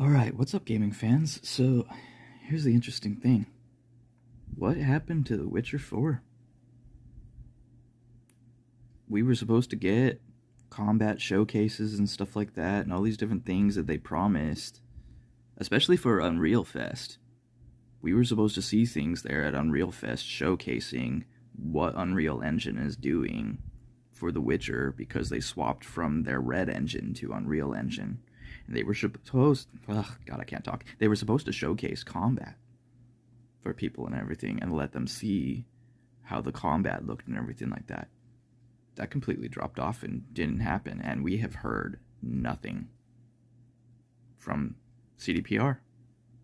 Alright, what's up, gaming fans? So, here's the interesting thing. What happened to The Witcher 4? We were supposed to get combat showcases and stuff like that, and all these different things that they promised, especially for Unreal Fest. We were supposed to see things there at Unreal Fest showcasing what Unreal Engine is doing for The Witcher because they swapped from their Red Engine to Unreal Engine. And they were supposed, God, I can't talk. They were supposed to showcase combat for people and everything and let them see how the combat looked and everything like that. That completely dropped off and didn't happen. And we have heard nothing from CDPR.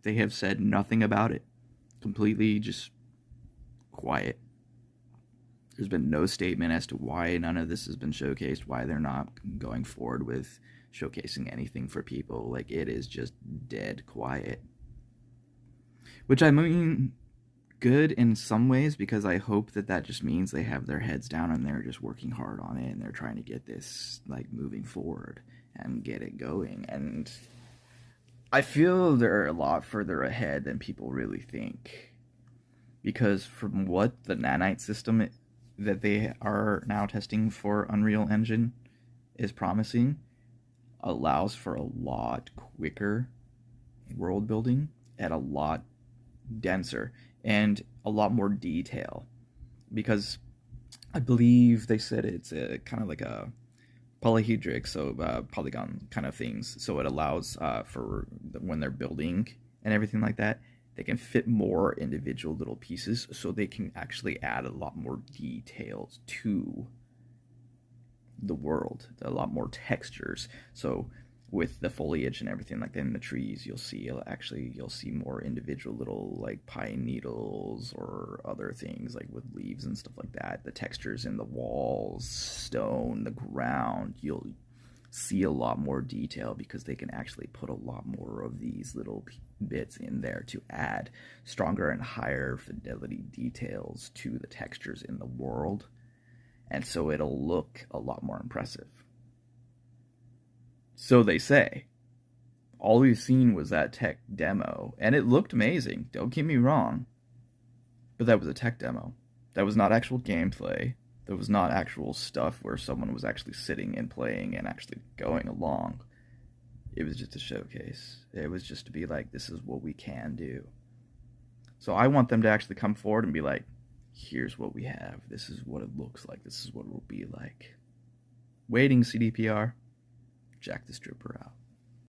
They have said nothing about it. Completely just quiet. There's been no statement as to why none of this has been showcased, why they're not going forward with showcasing anything for people. Like, it is just dead quiet. Which, I mean, good in some ways, because I hope that just means they have their heads down and they're just working hard on it and they're trying to get this, like, moving forward and get it going. And I feel they're a lot further ahead than people really think. Because from what the Nanite system that they are now testing for Unreal Engine is promising, allows for a lot quicker world building and a lot denser and a lot more detail, because I believe they said it's a kind of like a polyhedric, so polygon kind of things, so it allows for when they're building and everything like that, they can fit more individual little pieces, so they can actually add a lot more details to the world, a lot more textures. So with the foliage and everything like that in the trees, you'll see more individual little, like, pine needles or other things, like with leaves and stuff like that. The textures in the walls, stone, the ground, you'll see a lot more detail because they can actually put a lot more of these little bits in there to add stronger and higher fidelity details to the textures in the world. And so it'll look a lot more impressive. So they say. All we've seen was that tech demo, and it looked amazing, don't get me wrong. But that was a tech demo. That was not actual gameplay. That was not actual stuff where someone was actually sitting and playing and actually going along. It was just a showcase. It was just to be like, this is what we can do. So I want them to actually come forward and be like, here's what we have. This is what it looks like. This is what it will be like. Waiting, CDPR. Jack the Stripper out.